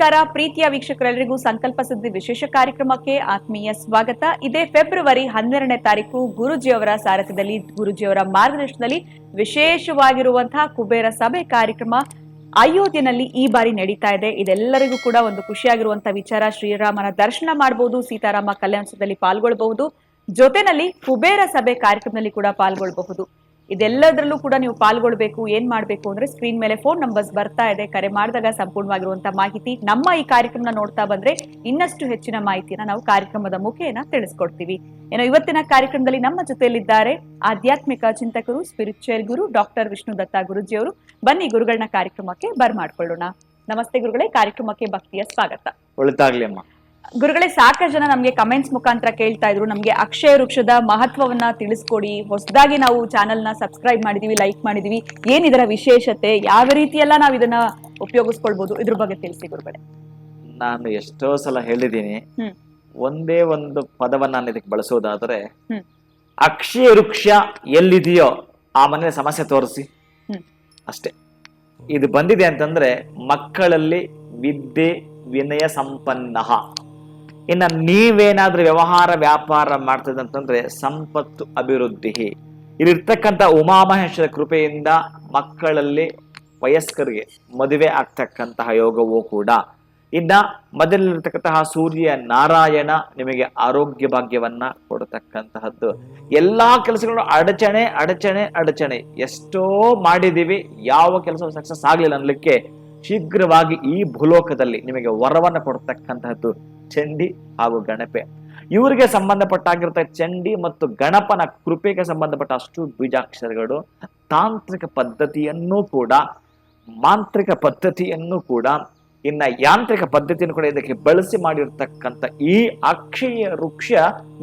ನಮಸ್ಕಾರ ಪ್ರೀತಿಯ ವೀಕ್ಷಕರೆಲ್ಲರಿಗೂ ಸಂಕಲ್ಪ ಸುದ್ದಿ ವಿಶೇಷ ಕಾರ್ಯಕ್ರಮಕ್ಕೆ ಆತ್ಮೀಯ ಸ್ವಾಗತ. ಇದೇ ಫೆಬ್ರವರಿ 12ನೇ ತಾರೀಕು ಗುರೂಜಿಯವರ ಸಾರಥ್ಯದಲ್ಲಿ ಗುರೂಜಿಯವರ ಮಾರ್ಗದರ್ಶನದಲ್ಲಿ ವಿಶೇಷವಾಗಿರುವಂತಹ ಕುಬೇರ ಸಭೆ ಕಾರ್ಯಕ್ರಮ ಅಯೋಧ್ಯೆಯಲ್ಲಿ ಈ ಬಾರಿ ನಡೀತಾ ಇದೆ. ಇದೆಲ್ಲರಿಗೂ ಕೂಡ ಒಂದು ಖುಷಿಯಾಗಿರುವಂತಹ ವಿಚಾರ. ಶ್ರೀರಾಮನ ದರ್ಶನ ಮಾಡಬಹುದು, ಸೀತಾರಾಮ ಕಲ್ಯಾಣೋತ್ಸವದಲ್ಲಿ ಪಾಲ್ಗೊಳ್ಳಬಹುದು, ಜೊತೆನಲ್ಲಿ ಕುಬೇರ ಸಭೆ ಕಾರ್ಯಕ್ರಮದಲ್ಲಿ ಕೂಡ ಪಾಲ್ಗೊಳ್ಳಬಹುದು. ಇದೆಲ್ಲದರಲ್ಲೂ ಕೂಡ ನೀವು ಪಾಲ್ಗೊಳ್ಬೇಕು. ಏನ್ ಮಾಡ್ಬೇಕು ಅಂದ್ರೆ ಸ್ಕ್ರೀನ್ ಮೇಲೆ ಫೋನ್ ನಂಬರ್ಸ್ ಬರ್ತಾ ಇದೆ. ಕರೆ ಮಾಡಿದಾಗ ಸಂಪೂರ್ಣವಾಗಿರುವಂತಹ ಮಾಹಿತಿ ನಮ್ಮ ಈ ಕಾರ್ಯಕ್ರಮ ನೋಡ್ತಾ ಬಂದ್ರೆ ಇನ್ನಷ್ಟು ಹೆಚ್ಚಿನ ಮಾಹಿತಿಯನ್ನ ನಾವು ಕಾರ್ಯಕ್ರಮದ ಮುಖೇನ ತಿಳಿಸ್ಕೊಡ್ತೀವಿ. ಏನೋ ಇವತ್ತಿನ ಕಾರ್ಯಕ್ರಮದಲ್ಲಿ ನಮ್ಮ ಜೊತೆಯಲ್ಲಿದ್ದಾರೆ ಆಧ್ಯಾತ್ಮಿಕ ಚಿಂತಕರು, ಸ್ಪಿರಿಚುವಲ್ ಗುರು ಡಾಕ್ಟರ್ ವಿಷ್ಣು ದತ್ತ ಗುರೂಜಿಯವರು. ಬನ್ನಿ ಗುರುಗಳನ್ನ ಕಾರ್ಯಕ್ರಮಕ್ಕೆ ಬರ್ಮಾಡ್ಕೊಳ್ಳೋಣ. ನಮಸ್ತೆ ಗುರುಗಳೇ, ಕಾರ್ಯಕ್ರಮಕ್ಕೆ ಭಕ್ತಿಯ ಸ್ವಾಗತ. ಒಳ್ಳೆದಾಗ್ಲಿ ಅಮ್ಮ. ಗುರುಗಳೇ, ಸಾಕಷ್ಟು ಜನ ನಮ್ಗೆ ಕಮೆಂಟ್ಸ್ ಮುಖಾಂತರ ಕೇಳ್ತಾ ಇದ್ರು, ನಮ್ಗೆ ಅಕ್ಷಯ ವೃಕ್ಷದ ಮಹತ್ವವನ್ನ ತಿಳಿಸ್ಕೊಡಿ. ಹೊಸದಾಗಿ ನಾವು ಚಾನೆಲ್ ನ ಸಬ್ಸ್ಕ್ರೈಬ್ ಮಾಡಿದೀವಿ, ಲೈಕ್ ಮಾಡಿದೀವಿ, ಏನಿದರ ವಿಶೇಷತೆ, ಯಾವ ರೀತಿಯೆಲ್ಲ ನಾವು ಇದನ್ನ ಉಪಯೋಗಿಸ್ಕೊಳ್ಬಹುದು, ಇದ್ರ ಬಗ್ಗೆ ತಿಳಿಸಿ ಗುರುಗಳೇ. ನಾನು ಎಷ್ಟೋ ಸಲ ಹೇಳಿದ್ದೀನಿ, ಒಂದೇ ಒಂದು ಪದವನ್ನ ನಾನು ಇದಕ್ಕೆ ಬಳಸೋದಾದ್ರೆ, ಅಕ್ಷಯ ವೃಕ್ಷ ಎಲ್ಲಿದೆಯೋ ಆ ಮನೆ ಸಮಸ್ಯೆ ತೋರಿಸಿ ಅಷ್ಟೇ. ಇದು ಬಂದಿದೆ ಅಂತಂದ್ರೆ ಮಕ್ಕಳಲ್ಲಿ ವಿದ್ಯೆ ವಿನಯ ಸಂಪನ್ನ. ಇನ್ನು ನೀವೇನಾದ್ರೂ ವ್ಯವಹಾರ ವ್ಯಾಪಾರ ಮಾಡ್ತದೆ ಅಂತಂದ್ರೆ ಸಂಪತ್ತು ಅಭಿವೃದ್ಧಿ. ಇಲ್ಲಿರ್ತಕ್ಕಂಥ ಉಮಾಮಹೇಶ್ವರ ಕೃಪೆಯಿಂದ ಮಕ್ಕಳಲ್ಲಿ ವಯಸ್ಕರಿಗೆ ಮದುವೆ ಆಗ್ತಕ್ಕಂತಹ ಯೋಗವೂ ಕೂಡ. ಇನ್ನ ಮೊದಲಿರ್ತಕ್ಕಂತಹ ಸೂರ್ಯ ನಾರಾಯಣ ನಿಮಗೆ ಆರೋಗ್ಯ ಭಾಗ್ಯವನ್ನ ಕೊಡತಕ್ಕಂತಹದ್ದು. ಎಲ್ಲಾ ಕೆಲಸಗಳು ಅಡಚಣೆ ಅಡಚಣೆ ಅಡಚಣೆ, ಎಷ್ಟೋ ಮಾಡಿದೀವಿ, ಯಾವ ಕೆಲಸ ಸಕ್ಸಸ್ ಆಗ್ಲಿಲ್ಲ ಅನ್ಲಿಕ್ಕೆ ಶೀಘ್ರವಾಗಿ ಈ ಭೂಲೋಕದಲ್ಲಿ ನಿಮಗೆ ವರವನ್ನ ಕೊಡ್ತಕ್ಕಂತಹದ್ದು ಚಂಡಿ ಹಾಗೂ ಗಣಪೆ. ಇವರಿಗೆ ಸಂಬಂಧಪಟ್ಟಾಗಿರ್ತ ಚಂಡಿ ಮತ್ತು ಗಣಪನ ಕೃಪೆಗೆ ಸಂಬಂಧಪಟ್ಟ ಅಷ್ಟು ಬೀಜಾಕ್ಷರಗಳು, ತಾಂತ್ರಿಕ ಪದ್ಧತಿಯನ್ನು ಕೂಡ, ಮಾಂತ್ರಿಕ ಪದ್ಧತಿಯನ್ನು ಕೂಡ, ಇನ್ನ ಯಾಂತ್ರಿಕ ಪದ್ಧತಿಯನ್ನು ಕೂಡ ಇದಕ್ಕೆ ಬಳಸಿ ಮಾಡಿರ್ತಕ್ಕಂಥ ಈ ಅಕ್ಷಯ ವೃಕ್ಷ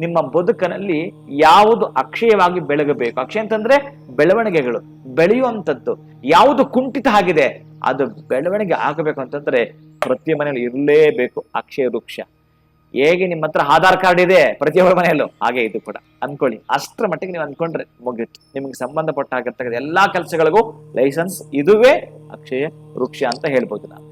ನಿಮ್ಮ ಬದುಕಿನಲ್ಲಿ ಯಾವುದು ಅಕ್ಷಯವಾಗಿ ಬೆಳಗಬೇಕು. ಅಕ್ಷಯ ಅಂತಂದ್ರೆ ಬೆಳವಣಿಗೆಗಳು, ಬೆಳೆಯುವಂಥದ್ದು. ಯಾವುದು ಕುಂಠಿತ ಆಗಿದೆ ಅದು ಬೆಳವಣಿಗೆ ಆಗಬೇಕು ಅಂತಂದ್ರೆ ಪ್ರತಿ ಮನೆಯಲ್ಲಿ ಇರಲೇಬೇಕು ಅಕ್ಷಯ ವೃಕ್ಷ. ಹೇಗೆ ನಿಮ್ಮ ಹತ್ರ ಆಧಾರ್ ಕಾರ್ಡ್ ಇದೆ ಪ್ರತಿಯೊಬ್ಬರ ಮನೆಯಲ್ಲೂ, ಹಾಗೆ ಇದು ಕೂಡ ಅನ್ಕೊಳ್ಳಿ. ಅಷ್ಟರ ಮಟ್ಟಿಗೆ ನೀವು ಅನ್ಕೊಂಡ್ರೆ ಮುಗಿತು. ನಿಮ್ಗೆ ಸಂಬಂಧಪಟ್ಟಾಗಿರ್ತಕ್ಕಂಥ ಎಲ್ಲಾ ಕೆಲಸಗಳಿಗೂ ಲೈಸೆನ್ಸ್ ಇದುವೇ ಅಕ್ಷಯ ವೃಕ್ಷ ಅಂತ ಹೇಳ್ಬೋದು ನಾನು.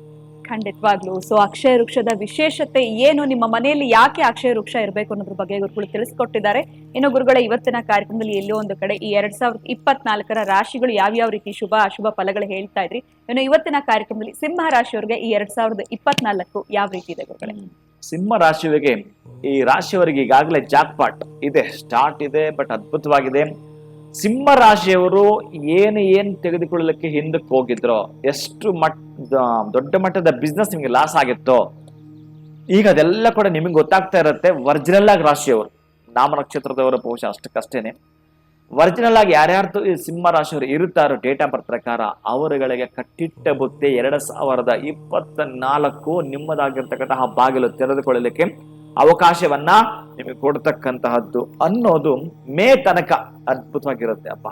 ಖಂಡಿತವಾಗ್ಲು. ಸೊ ಅಕ್ಷಯ ವೃಕ್ಷದ ವಿಶೇಷತೆ ಏನು, ನಿಮ್ಮ ಮನೆಯಲ್ಲಿ ಯಾಕೆ ಅಕ್ಷಯ ವೃಕ್ಷ ಇರಬೇಕು ಅನ್ನೋದ್ರ ಬಗ್ಗೆ ಗುರುಗಳು ತಿಳಿಸ್ಕೊಟ್ಟಿದ್ದಾರೆ. ಇನ್ನು ಗುರುಗಳ ಇವತ್ತಿನ ಕಾರ್ಯಕ್ರಮದಲ್ಲಿ ಎಲ್ಲೋ ಒಂದು ಕಡೆ ಈ 2024ರ ರಾಶಿಗಳು ಯಾವ್ಯಾವ ರೀತಿ ಶುಭ ಅಶುಭ ಫಲಗಳು ಹೇಳ್ತಾ ಇದ್ರಿ. ಇನ್ನು ಇವತ್ತಿನ ಕಾರ್ಯಕ್ರಮದಲ್ಲಿ ಸಿಂಹ ರಾಶಿಯವರಿಗೆ ಈ 2024 ಯಾವ ರೀತಿ ಇದೆ ಗುರುಗಳೇ? ಸಿಂಹ ರಾಶಿಯವರಿಗೆ, ಈ ರಾಶಿಯವರಿಗೆ ಈಗಾಗಲೇ ಜಾಕ್ಪಾಟ್ ಇದೆ, ಸ್ಟಾರ್ಟ್ ಇದೆ, ಬಟ್ ಅದ್ಭುತವಾಗಿದೆ. ಸಿಂಹ ರಾಶಿಯವರು ಏನು ತೆಗೆದುಕೊಳ್ಳಲಿಕ್ಕೆ ಹಿಂದಕ್ಕೆ ಹೋಗಿದ್ರೋ, ಎಷ್ಟು ದೊಡ್ಡ ಮಟ್ಟದ ಬಿಸ್ನೆಸ್ ನಿಮ್ಗೆ ಲಾಸ್ ಆಗಿತ್ತೋ, ಈಗ ಅದೆಲ್ಲ ಕೂಡ ನಿಮಗೆ ಗೊತ್ತಾಗ್ತಾ ಇರುತ್ತೆ. ಒರಿಜಿನಲ್ ಆಗಿ ರಾಶಿಯವರು, ನಾಮ ನಕ್ಷತ್ರದವರು ಬಹುಶಃ ಅಷ್ಟಕ್ಕಷ್ಟೇನೆ. ಒರಿಜಿನಲ್ ಆಗಿ ಯಾರ್ಯಾರ್ದು ಈ ಸಿಂಹ ರಾಶಿಯವರು ಇರುತ್ತಾರೋ ಡೇಟ್ ಆಫ್ ಬರ್ತ್ ಪ್ರಕಾರ ಅವರುಗಳಿಗೆ ಕಟ್ಟಿಟ್ಟ ಬುತ್ತಿ 2024 ನಿಮ್ಮದಾಗಿರ್ತಕ್ಕಂತಹ ಬಾಗಿಲು ತೆರೆದುಕೊಳ್ಳಲಿಕ್ಕೆ ಅವಕಾಶವನ್ನ ನಿಮಗೆ ಕೊಡ್ತಕ್ಕಂತಹದ್ದು ಅನ್ನೋದು ಮೇ ತನಕ ಅದ್ಭುತವಾಗಿರುತ್ತೆ. ಅಪ್ಪ,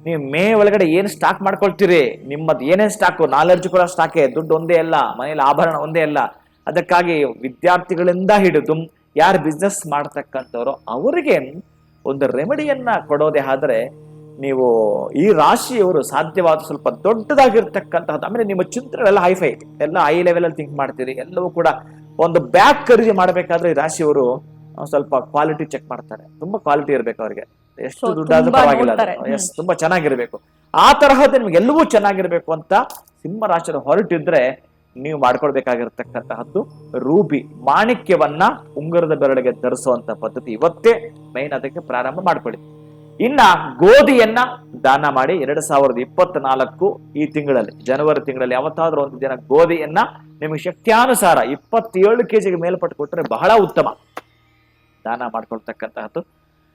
ನೀವು ಮೇ ಒಳಗಡೆ ಏನ್ ಸ್ಟಾಕ್ ಮಾಡ್ಕೊಳ್ತೀರಿ, ನಿಮ್ಮದು ಏನೇನ್ ಸ್ಟಾಕು, ನಾಲೆಡ್ಜ್ ಕೂಡ ಸ್ಟಾಕೆ, ದುಡ್ಡು ಒಂದೇ ಅಲ್ಲ, ಮನೇಲಿ ಆಭರಣ ಒಂದೇ ಅಲ್ಲ. ಅದಕ್ಕಾಗಿ ವಿದ್ಯಾರ್ಥಿಗಳಿಂದ ಹಿಡಿದು ಯಾರು ಬಿಸ್ನೆಸ್ ಮಾಡ್ತಕ್ಕಂಥವ್ರು ಅವರಿಗೆ ಒಂದು ರೆಮಿಡಿಯನ್ನ ಕೊಡೋದೇ ಆದ್ರೆ, ನೀವು ಈ ರಾಶಿಯವರು ಸಾಧ್ಯವಾದ ಸ್ವಲ್ಪ ದೊಡ್ಡದಾಗಿರ್ತಕ್ಕಂತಹದ್ದು. ಆಮೇಲೆ ನಿಮ್ಮ ಚಿಂತನೆಗಳೆಲ್ಲ ಹೈಫೈ, ಎಲ್ಲ ಹೈ ಲೆವೆಲ್ ಅಲ್ಲಿ ಥಿಂಕ್ ಮಾಡ್ತೀರಿ. ಎಲ್ಲವೂ ಕೂಡ ಒಂದು ಬ್ಯಾಗ್ ಖರೀದಿ ಮಾಡ್ಬೇಕಾದ್ರೆ ಈ ರಾಶಿಯವರು ಸ್ವಲ್ಪ ಕ್ವಾಲಿಟಿ ಚೆಕ್ ಮಾಡ್ತಾರೆ. ತುಂಬಾ ಕ್ವಾಲಿಟಿ ಇರ್ಬೇಕು ಅವ್ರಿಗೆ, ಎಷ್ಟು ದುಡ್ಡಾದ್ರೂ ಪರವಾಗಿಲ್ಲ, ತುಂಬಾ ಚೆನ್ನಾಗಿರ್ಬೇಕು. ಆ ತರಹದ ನಿಮ್ಗೆ ಎಲ್ಲವೂ ಚೆನ್ನಾಗಿರ್ಬೇಕು ಅಂತ ಸಿಂಹ ರಾಶಿಯವರು ಹೊರಟಿದ್ರೆ ನೀವು ಮಾಡ್ಕೊಳ್ಬೇಕಾಗಿರ್ತಕ್ಕಂತಹದ್ದು ರೂಬಿ ಮಾಣಿಕ್ಯವನ್ನ ಉಂಗುರದ ಬೆರಳಿಗೆ ಧರಿಸುವಂತ ಪದ್ಧತಿ ಇವತ್ತೇ ಮೈನ್ ಅದಕ್ಕೆ ಪ್ರಾರಂಭ ಮಾಡ್ಕೊಳ್ಳಿ. ಇನ್ನ ಗೋಧಿಯನ್ನ ದಾನ ಮಾಡಿ 2024 ಈ ತಿಂಗಳಲ್ಲಿ, ಜನವರಿ ತಿಂಗಳಲ್ಲಿ ಯಾವತ್ತಾದ್ರೂ ಒಂದು ದಿನ ಗೋಧಿಯನ್ನ ನಿಮಗೆ ಶಕ್ತಿಯಾನುಸಾರ 27 kg ಮೇಲ್ಪಟ್ಟು ಕೊಟ್ಟರೆ ಬಹಳ ಉತ್ತಮ, ದಾನ ಮಾಡ್ಕೊಳ್ತಕ್ಕಂತಹದ್ದು.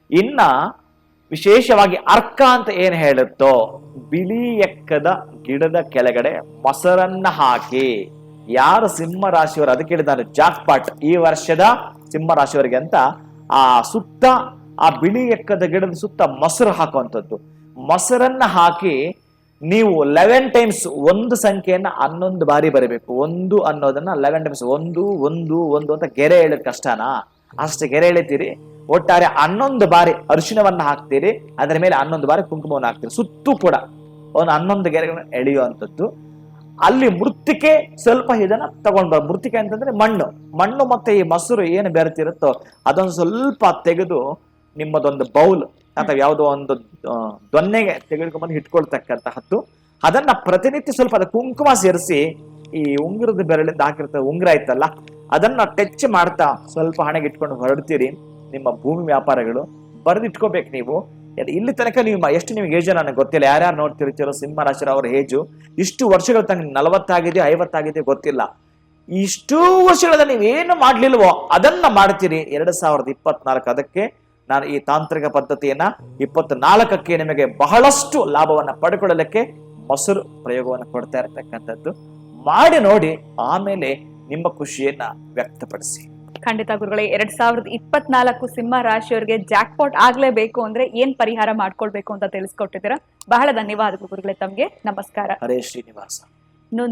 ಇನ್ನ ವಿಶೇಷವಾಗಿ ಅರ್ಕ ಅಂತ ಏನ್ ಹೇಳುತ್ತೋ, ಬಿಳಿ ಎಕ್ಕದ ಗಿಡದ ಕೆಳಗಡೆ ಮೊಸರನ್ನ ಹಾಕಿ, ಯಾರು ಸಿಂಹ ರಾಶಿಯವರು ಅದಕ್ಕೆ ಹೇಳಿದ್ದಾರೆ ಜಾಕ್ಪಾಟ್ ಈ ವರ್ಷದ ಸಿಂಹ ರಾಶಿಯವರಿಗೆ ಅಂತ, ಆ ಸುತ್ತ ಆ ಬಿಳಿ ಎಕ್ಕದ ಗಿಡದ ಸುತ್ತ ಮೊಸರು ಹಾಕುವಂಥದ್ದು. ಮೊಸರನ್ನ ಹಾಕಿ ನೀವು 11 ಟೈಮ್ಸ್, ಒಂದು ಸಂಖ್ಯೆಯನ್ನ 11 ಬಾರಿ ಬರೀಬೇಕು. ಒಂದು ಅನ್ನೋದನ್ನ 11 ಟೈಮ್ಸ್, 1 1 1 ಅಂತ ಗೆರೆ ಎಳೆದ ಕಷ್ಟನಾ, ಅಷ್ಟು ಗೆರೆ ಎಳಿತೀರಿ. ಒಟ್ಟಾರೆ 11 ಬಾರಿ ಅರಿಶಿಣವನ್ನ ಹಾಕ್ತೀರಿ, ಅದರ ಮೇಲೆ 11 ಬಾರಿ ಕುಂಕುಮವನ್ನು ಹಾಕ್ತೀರಿ. ಸುತ್ತೂ ಕೂಡ ಒಂದು 11 ಗೆರೆಗಳನ್ನು ಎಳೆಯುವಂಥದ್ದು. ಅಲ್ಲಿ ಮೃತ್ತಿಕೆ ಸ್ವಲ್ಪ ಇದನ್ನ ತಗೊಂಡ್ ಮೃತ್ತಿಕೆ ಅಂತಂದ್ರೆ ಮಣ್ಣು ಮತ್ತೆ ಈ ಮೊಸರು ಏನು ಬೆರೆತಿರುತ್ತೋ ಅದೊಂದು ಸ್ವಲ್ಪ ತೆಗೆದು ನಿಮ್ಮದೊಂದು ಬೌಲ್ ಅಥವಾ ಯಾವುದೋ ಒಂದು ದೊನ್ನೆಗೆ ತೆಗೆದುಕೊಂಡ್ಬಂದು ಇಟ್ಕೊಳ್ತಕ್ಕಂತಹದ್ದು. ಅದನ್ನ ಪ್ರತಿನಿತ್ಯ ಸ್ವಲ್ಪ ಅದ ಕುಂಕುಮ ಸೇರಿಸಿ ಈ ಉಂಗುರದ ಬೆರಳಿಂದ ಹಾಕಿರ್ತದೆ ಉಂಗುರ ಆಯ್ತಲ್ಲ, ಅದನ್ನ ಟಚ್ ಮಾಡ್ತಾ ಸ್ವಲ್ಪ ಹಣೆಗೆ ಇಟ್ಕೊಂಡು ಹೊರಡ್ತೀರಿ. ನಿಮ್ಮ ಭೂಮಿ ವ್ಯಾಪಾರಗಳು ಬರೆದಿಟ್ಕೋಬೇಕು ನೀವು. ಇಲ್ಲಿ ತನಕ ನೀವು ಎಷ್ಟು ನಿಮ್ಗೆ ಏಜ್ ನನಗೆ ಗೊತ್ತಿಲ್ಲ, ಯಾರ್ಯಾರು ನೋಡ್ತಿರ್ತೀರೋ ಸಿಂಹ ರಾಶಿ ಅವ್ರ ಏಜು ಇಷ್ಟು ವರ್ಷಗಳ ತನಕ 40 50 ಗೊತ್ತಿಲ್ಲ. ಇಷ್ಟೂ ವರ್ಷಗಳ ನೀವೇನು ಮಾಡ್ಲಿಲ್ವೋ ಅದನ್ನ ಮಾಡ್ತೀರಿ 2024. ಅದಕ್ಕೆ ನಾನು ಈ ತಾಂತ್ರಿಕ ಪದ್ಧತಿಯನ್ನ 24ಕ್ಕೆ ನಿಮಗೆ ಬಹಳಷ್ಟು ಲಾಭವನ್ನ ಪಡ್ಕೊಳ್ಳಲಿಕ್ಕೆ ಮೊಸರು ಪ್ರಯೋಗವನ್ನು ಕೊಡ್ತಾ ಇರತಕ್ಕಂಥದ್ದು. ಮಾಡಿ ನೋಡಿ, ಆಮೇಲೆ ನಿಮ್ಮ ಖುಷಿಯನ್ನ ವ್ಯಕ್ತಪಡಿಸಿ. ಖಂಡಿತ ಗುರುಗಳೇ, 2024 ಸಿಂಹ ರಾಶಿಯವರಿಗೆ ಜಾಕ್ಪಾಟ್ ಆಗ್ಲೇಬೇಕು ಅಂದ್ರೆ ಏನ್ ಪರಿಹಾರ ಮಾಡ್ಕೊಳ್ಬೇಕು ಅಂತ ತಿಳಿಸ್ಕೊಟ್ಟಿದ್ದೀರಾ. ಬಹಳ ಧನ್ಯವಾದಗಳು ಗುರುಗಳೇ, ತಮ್ಗೆ ನಮಸ್ಕಾರ. ಹರೇ ಶ್ರೀನಿವಾಸ.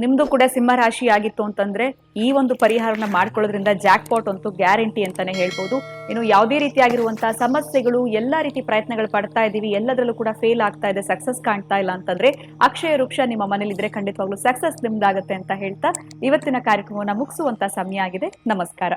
ನಿಮ್ದು ಕೂಡ ಸಿಂಹ ರಾಶಿ ಆಗಿತ್ತು ಅಂತಂದ್ರೆ ಈ ಒಂದು ಪರಿಹಾರನ ಮಾಡ್ಕೊಳ್ಳೋದ್ರಿಂದ ಜಾಕ್ಪಾಟ್ ಅಂತೂ ಗ್ಯಾರಂಟಿ ಅಂತಾನೆ ಹೇಳ್ಬೋದು. ಇನ್ನು ಯಾವುದೇ ರೀತಿಯಾಗಿರುವಂತಹ ಸಮಸ್ಯೆಗಳು, ಎಲ್ಲಾ ರೀತಿ ಪ್ರಯತ್ನಗಳು ಪಡ್ತಾ ಇದೀವಿ, ಎಲ್ಲದರಲ್ಲೂ ಕೂಡ ಫೇಲ್ ಆಗ್ತಾ ಇದೆ, ಸಕ್ಸಸ್ ಕಾಣ್ತಾ ಇಲ್ಲ ಅಂತಂದ್ರೆ ಅಕ್ಷಯ ವೃಕ್ಷ ನಿಮ್ಮ ಮನೇಲಿದ್ರೆ ಖಂಡಿತವಾಗ್ಲೂ ಸಕ್ಸಸ್ ನಿಮ್ದಾಗತ್ತೆ ಅಂತ ಹೇಳ್ತಾ ಇವತ್ತಿನ ಕಾರ್ಯಕ್ರಮವನ್ನ ಮುಗಿಸುವಂತ ಸಮಯ ಆಗಿದೆ. ನಮಸ್ಕಾರ.